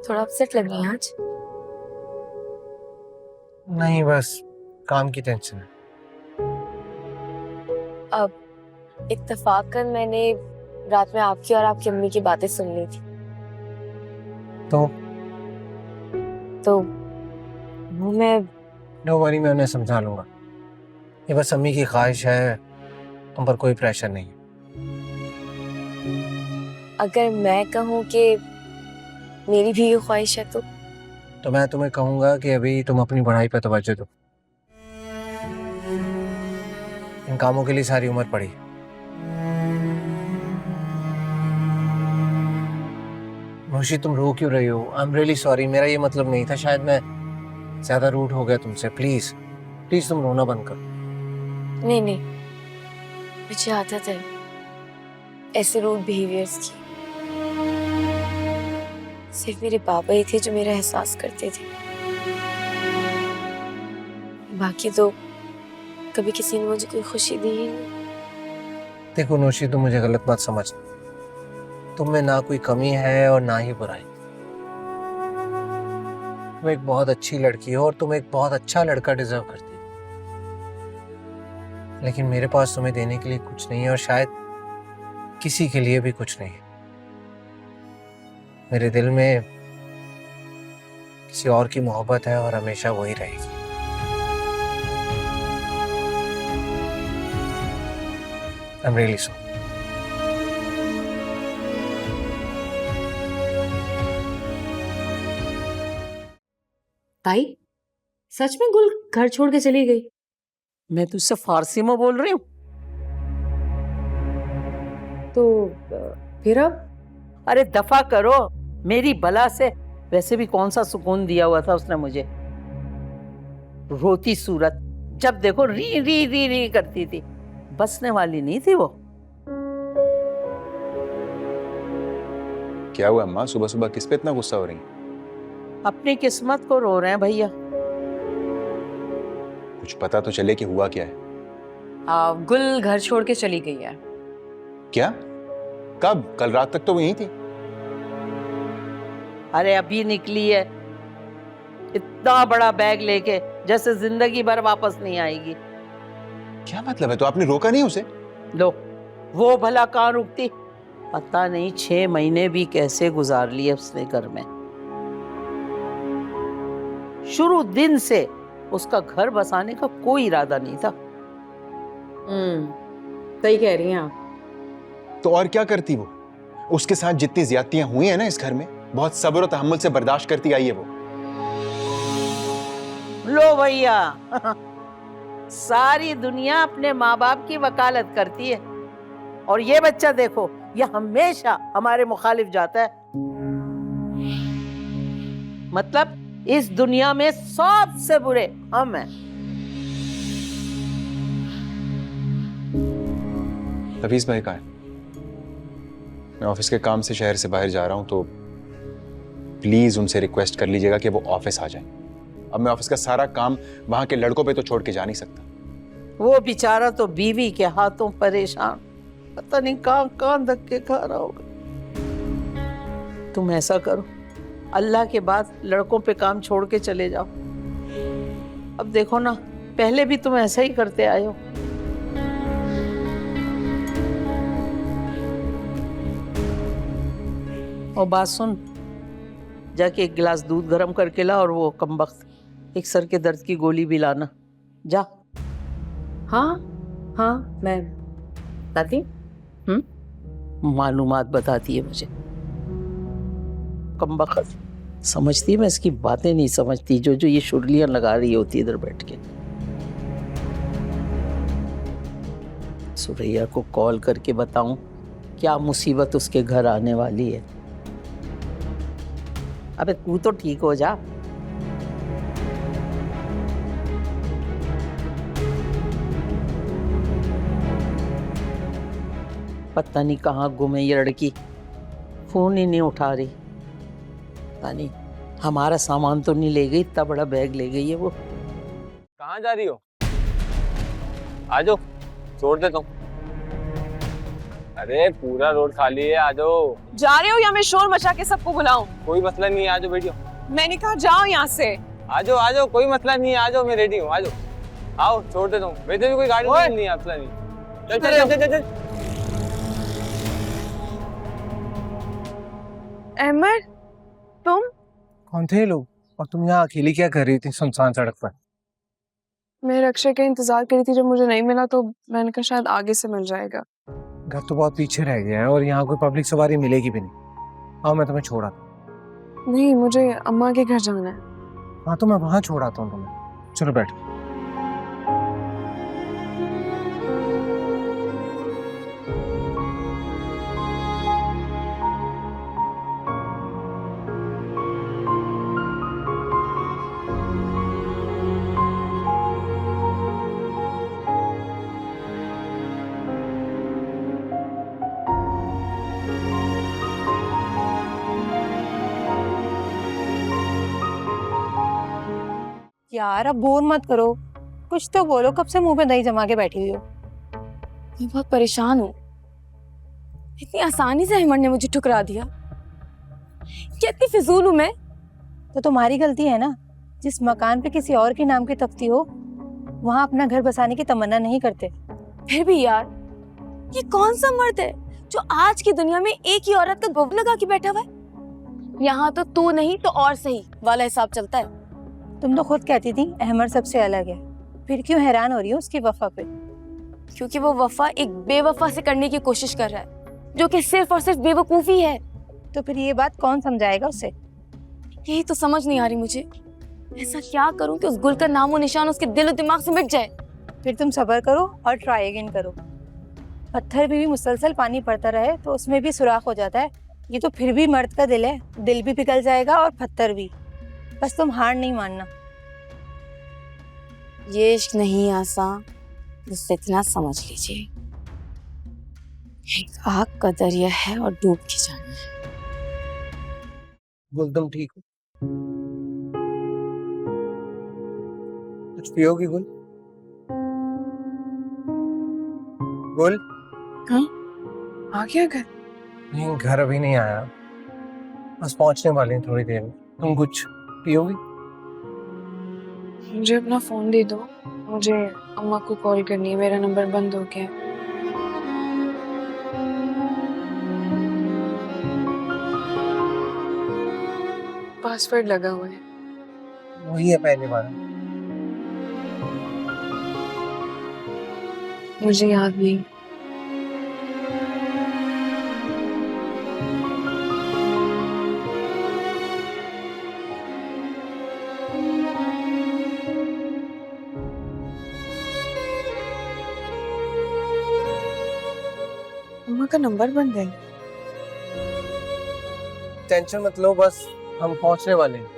थोड़ा अपसेट लग रही हैं आज। नहीं, बस काम की टेंशन है। अब इत्तेफाकन मैंने रात में आपकी और आपकी अम्मी की बातें सुन ली थी, तो वो मैं नो वरी, मैं उन्हें समझा लूंगा। ये बस अम्मी की ख्वाहिश है, तुम पर कोई प्रेशर नहीं है। अगर मैं कहूँ कि मेरी भी ये ख्वाहिश है तो मैं तुम्हें कहूंगा कि अभी तुम अपनी पढ़ाई पर तवज्जो दो। इन कामों के लिए सारी उम्र पड़ी। मुशी, तुम रो क्यों रही हो? आई एम रियली सॉरी, मेरा ये मतलब नहीं था। शायद मैं ज्यादा रूड हो गया तुमसे। प्लीज प्लीज तुम रोना बंद करो। नहीं नहीं, मुझे आदत है ऐसे रूड बिहेवियर्स की। सिर्फ मेरे पापा ही थे जो मेरा एहसास करते थे, बाकी तो कभी किसी ने मुझे कोई खुशी दी ही नहीं। देखो नौशी, तुम मुझे गलत बात समझ, तुम में ना कोई कमी है और ना ही बुराई। तुम एक बहुत अच्छी लड़की हो और तुम एक बहुत अच्छा लड़का डिजर्व करती हो, लेकिन मेरे पास तुम्हें देने के लिए कुछ नहीं है और शायद किसी के लिए भी कुछ नहीं है। मेरे दिल में किसी और की मोहब्बत है और हमेशा वही रहेगी। I am really sorry. ताई, सच में गुल घर छोड़ के चली गई? मैं तुझसे फारसी में बोल रही हूँ। तो फिर अब? अरे दफा करो मेरी बला से। वैसे भी कौन सा सुकून दिया हुआ था उसने मुझे। रोती सूरत, जब देखो री री री री करती थी। बसने वाली नहीं थी वो। क्या हुआ अम्मा, सुबह सुबह किस पे इतना गुस्सा हो रही हैं? अपनी किस्मत को रो रहे हैं भैया। कुछ पता तो चले कि हुआ क्या है। गुल घर छोड़ के चली गई है। क्या? कब? कल रात तक तो वो यहीं थी। अरे अभी निकली है, इतना बड़ा बैग लेके, जैसे जिंदगी भर वापस नहीं आएगी। क्या मतलब है? तो आपने रोका नहीं उसे? लो, वो भला कहाँ रुकती। पता नहीं 6 महीने भी कैसे गुजार लिए उसने घर में। शुरू दिन से उसका घर बसाने का कोई इरादा नहीं था। सही कह रही हैं आप। तो और क्या करती वो? उसके साथ जितनी ज्यादतियां हुई है ना इस घर में, बहुत सब्र और तहम्मुल से बर्दाश्त करती आई है वो। लो भैया, सारी दुनिया अपने माँ बाप की वकालत करती है और ये बच्चा देखो, ये हमेशा हमारे मुखालिफ जाता है। मतलब इस दुनिया में सबसे बुरे हम हैं। हफीज भाई कहाँ है? मैं ऑफिस के काम से शहर से बाहर जा रहा हूं, तो प्लीज उनसे रिक्वेस्ट कर लीजिएगा कि वो ऑफिस आ जाएं। अब मैं ऑफिस का सारा काम वहां के लड़कों पे तो छोड़ के जा नहीं सकता। वो बेचारा तो बीवी के हाथों परेशान, पता नहीं कहां कहां धक्के खा रहा होगा। तुम ऐसा करो, अल्लाह के बाद लड़कों पे काम छोड़ के चले जाओ। अब देखो ना, पहले भी तुम ऐसा ही करते आए हो। और बात सुन, जाके एक गिलास दूध गर्म करके ला और वो कमबख्त एक सर के दर्द की गोली भी लाना। जा। हाँ हाँ, मैं ताती। मालूमात बताती है मुझे। कमबख्त समझती है, मैं इसकी बातें नहीं समझती, जो जो ये शुरलियां लगा रही होती इधर बैठ के। सुरैया को कॉल करके बताऊं क्या मुसीबत उसके घर आने वाली है। अबे तू तो ठीक हो जा। पता नहीं कहाँ गुम है ये लड़की, फोन ही नहीं उठा रही। पता नहीं हमारा सामान तो नहीं ले गई, इतना बड़ा बैग ले गई है वो। कहाँ जा रही हो? आ जाओ, छोड़ देता हूँ। अरे पूरा रोड खाली है, आ जाओ। जा रहे हो या मैं शोर मचा के सबको बुलाऊं? कोई मसला नहीं है, आ जाओ बैठियो। मैंने कहा जाओ यहाँ से। आ जाओ, कोई मसला नहीं है, आ जाओ, मैं रेडी हूँ, आ जाओ। आओ, छोड़ देता हूँ, वैसे भी कोई गाड़ी नहीं है, मसला नहीं। चल चल चल चल। अहमद, तुम? कौन थे ये लोग और तुम यहाँ अकेली क्या कर रही थी सुनसान सड़क पर? मैं रक्षा का इंतजार करी थी, जब मुझे नहीं मिला तो मैंने कहा शायद आगे से मिल जाएगा। घर तो बहुत पीछे रह गया है और यहाँ कोई पब्लिक सवारी मिलेगी भी नहीं। आओ मैं तुम्हें छोड़ा। नहीं, मुझे अम्मा के घर जाना है। हाँ तो मैं वहाँ छोड़ आता हूँ तुम्हें। चलो बैठो। यार अब बोर मत करो, कुछ तो बोलो, कब से मुंह पे दही जमा के बैठी हुई हो। मैं बहुत परेशान हूँ। इतनी आसानी से अहमद ने मुझे ठुकरा दिया। क्या इतनी फिजूल हूँ मैं? तो तुम्हारी गलती है ना, जिस मकान पे किसी और के नाम की तख्ती हो वहां अपना घर बसाने की तमन्ना नहीं करते। फिर भी यार, ये कौन सा मर्द है जो आज की दुनिया में एक ही औरत का गौव लगा के बैठा हुआ है? यहाँ तो तू नहीं तो और सही वाला हिसाब चलता है। तुम तो खुद कहती थी अहमद सबसे अलग है, फिर क्यों हैरान हो रही हो उसकी वफा पे? क्योंकि वो वफा एक बेवफा से करने की कोशिश कर रहा है, जो कि सिर्फ और सिर्फ बेवकूफी है। तो फिर ये बात कौन समझाएगा उसे? यही तो समझ नहीं आ रही मुझे। ऐसा क्या करूं कि उस गुल का नामो निशान उसके दिल और दिमाग से मिट जाए। फिर तुम सब्र करो और ट्राई अगेन करो। पत्थर भी मुसलसल पानी पड़ता रहे तो उसमें भी सुराख हो जाता है। ये तो फिर भी मर्द का दिल है, दिल भी पिघल जाएगा और पत्थर भी। बस तुम हार नहीं मानना। ये इश्क नहीं आसान, बस इतना समझ लीजिए, एक आग का दरिया है और डूब के जाना है। गुल तुम ठीक हो? कुछ पियोगी गुल? गुल? हाँ? आ गया घर? नहीं, घर अभी नहीं आया, बस पहुंचने वाले हैं थोड़ी देर में। तुम कुछ पियोगी? मुझे अपना फोन दे दो, मुझे अम्मा को कॉल करनी है, मेरा नंबर बंद हो गया। पासवर्ड लगा हुआ है। वही है पहले वाला। मुझे याद नहीं। अम्मा का नंबर बंद है। टेंशन मत लो, बस हम पहुंचने वाले हैं।